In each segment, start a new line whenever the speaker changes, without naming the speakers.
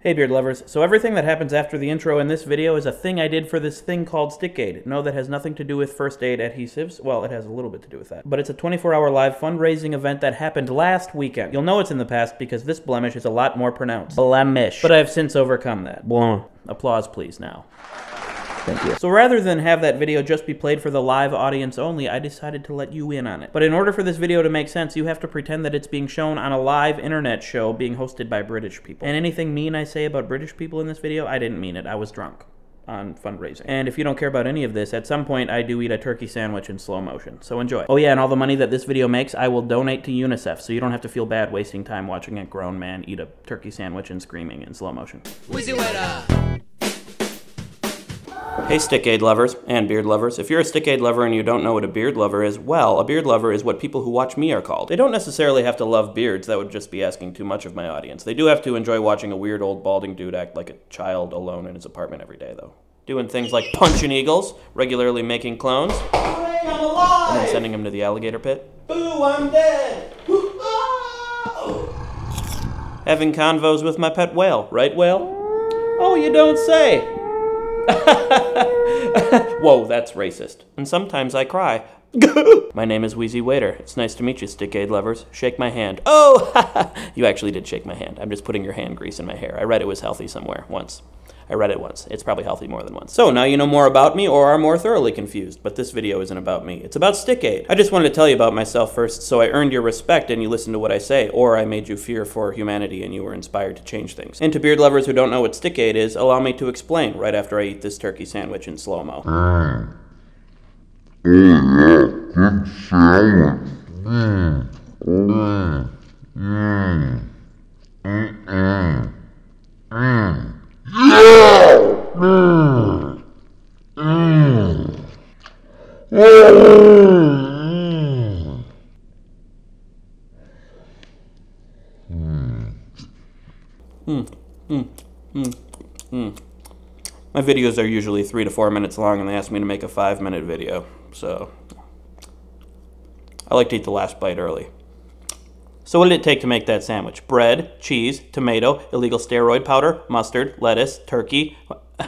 Hey beard lovers, so everything that happens after the intro in this video is a thing I did for this thing called Stickaid. No, that has nothing to do with first aid adhesives. Well, it has a little bit to do with that. But it's a 24-hour live fundraising event that happened last weekend. You'll know it's in the past because this blemish is a lot more pronounced. Blemish. But I have since overcome that. Blah. Applause please now. Thank you. So rather than have that video just be played for the live audience only, I decided to let you in on it. But in order for this video to make sense, you have to pretend that it's being shown on a live internet show being hosted by British people. And anything mean I say about British people in this video, I didn't mean it. I was drunk on fundraising. And if you don't care about any of this, at some point I do eat a turkey sandwich in slow motion. So enjoy. Oh yeah, and all the money that this video makes, I will donate to UNICEF, so you don't have to feel bad wasting time watching a grown man eat a turkey sandwich and screaming in slow motion. WheezyWaiter! Hey Stickaid lovers, and beard lovers. If you're a Stickaid lover and you don't know what a beard lover is, well, a beard lover is what people who watch me are called. They don't necessarily have to love beards, that would just be asking too much of my audience. They do have to enjoy watching a weird old balding dude act like a child alone in his apartment every day, though. Doing things like punching eagles, regularly making clones,
I'm alive!
and then sending them to the alligator pit.
Boo, I'm dead!
Having convos with my pet whale, right whale? Oh, you don't say! Whoa, that's racist. And sometimes I cry. My name is WheezyWaiter. It's nice to meet you, Stickaid lovers. Shake my hand. Oh, you actually did shake my hand. I'm just putting your hand grease in my hair. I read it was healthy somewhere once. I read it once. It's probably healthy more than once. So now you know more about me or are more thoroughly confused, but this video isn't about me. It's about Stickaid. I just wanted to tell you about myself first so I earned your respect and you listened to what I say, or I made you fear for humanity and you were inspired to change things. And to beard lovers who don't know what Stickaid is, allow me to explain right after I eat this turkey sandwich in slow-mo. My videos are usually 3 to 4 minutes long and they ask me to make a 5-minute video, so I like to eat the last bite early. So what did it take to make that sandwich? Bread, cheese, tomato, illegal steroid powder, mustard, lettuce, turkey.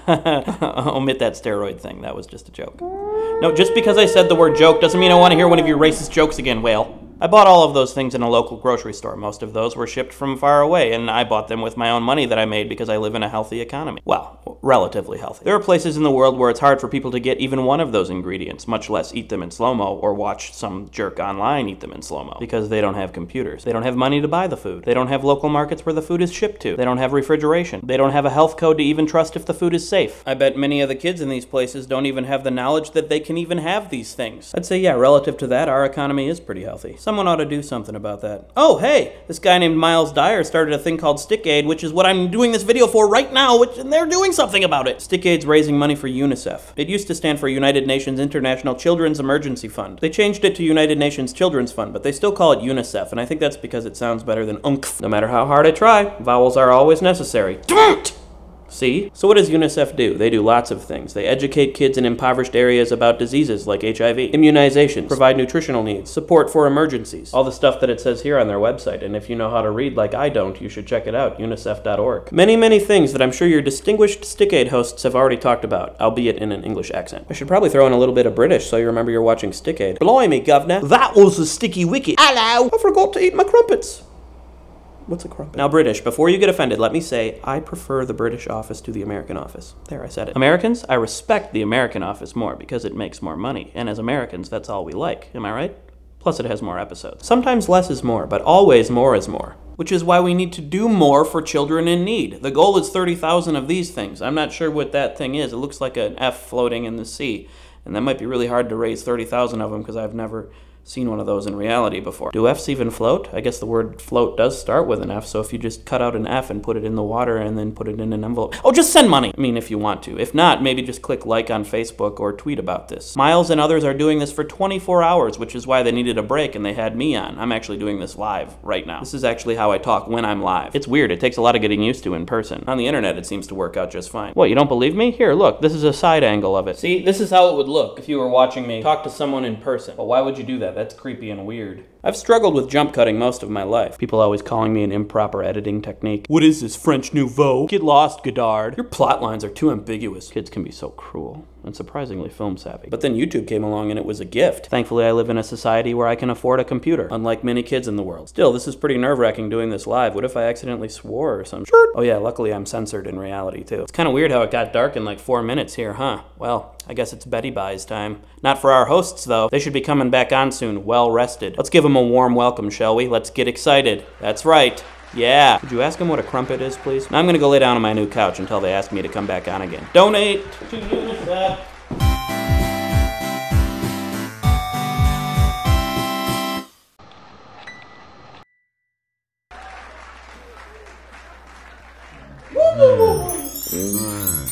Omit that steroid thing, that was just a joke. No, just because I said the word joke doesn't mean I want to hear one of your racist jokes again, whale. I bought all of those things in a local grocery store. Most of those were shipped from far away, and I bought them with my own money that I made because I live in a healthy economy. Well, relatively healthy. There are places in the world where it's hard for people to get even one of those ingredients, much less eat them in slow-mo or watch some jerk online eat them in slow-mo, because they don't have computers. They don't have money to buy the food. They don't have local markets where the food is shipped to. They don't have refrigeration. They don't have a health code to even trust if the food is safe. I bet many of the kids in these places don't even have the knowledge that they can even have these things. I'd say, yeah, relative to that, our economy is pretty healthy. Someone ought to do something about that. Oh, hey, this guy named Miles Dyer started a thing called Stickaid, which is what I'm doing this video for right now, and they're doing something about it. Stickaid's raising money for UNICEF. It used to stand for United Nations International Children's Emergency Fund. They changed it to United Nations Children's Fund, but they still call it UNICEF, and I think that's because it sounds better than UNCF. No matter how hard I try, vowels are always necessary. See? So what does UNICEF do? They do lots of things. They educate kids in impoverished areas about diseases like HIV, immunizations, provide nutritional needs, support for emergencies, all the stuff that it says here on their website. And if you know how to read like I don't, you should check it out, unicef.org. Many, many things that I'm sure your distinguished Stickaid hosts have already talked about, albeit in an English accent. I should probably throw in a little bit of British so you remember you're watching Stickaid. Blimey, governor, that was a sticky wicket. Hello! I forgot to eat my crumpets. What's a crumpet? Now, British, before you get offended, let me say, I prefer the British office to the American office. There, I said it. Americans, I respect the American office more because it makes more money. And as Americans, that's all we like. Am I right? Plus, it has more episodes. Sometimes less is more, but always more is more. Which is why we need to do more for children in need. The goal is 30,000 of these things. I'm not sure what that thing is. It looks like an F floating in the sea. And that might be really hard to raise 30,000 of them because I've never seen one of those in reality before. Do Fs even float? I guess the word float does start with an F, so if you just cut out an F and put it in the water and then put it in an envelope. Oh, just send money! I mean, if you want to. If not, maybe just click like on Facebook or tweet about this. Miles and others are doing this for 24 hours, which is why they needed a break and they had me on. I'm actually doing this live right now. This is actually how I talk when I'm live. It's weird. It takes a lot of getting used to in person. On the internet, it seems to work out just fine. What, you don't believe me? Here, look. This is a side angle of it. See, this is how it would look if you were watching me talk to someone in person. But why would you do that? That's creepy and weird. I've struggled with jump cutting most of my life. People always calling me an improper editing technique. What is this, French Nouveau? Get lost, Godard. Your plot lines are too ambiguous. Kids can be so cruel and surprisingly film savvy. But then YouTube came along and it was a gift. Thankfully, I live in a society where I can afford a computer, unlike many kids in the world. Still, this is pretty nerve-wracking doing this live. What if I accidentally swore or some shit? Oh yeah, luckily I'm censored in reality too. It's kind of weird how it got dark in like 4 minutes here, huh? Well, I guess it's Betty Bye's time. Not for our hosts, though. They should be coming back on soon, well rested. Let's give them a warm welcome, shall we? Let's get excited. That's right. Yeah. Could you ask them what a crumpet is, please? Now I'm gonna go lay down on my new couch until they ask me to come back on again. Donate to UNICEF.
Woo!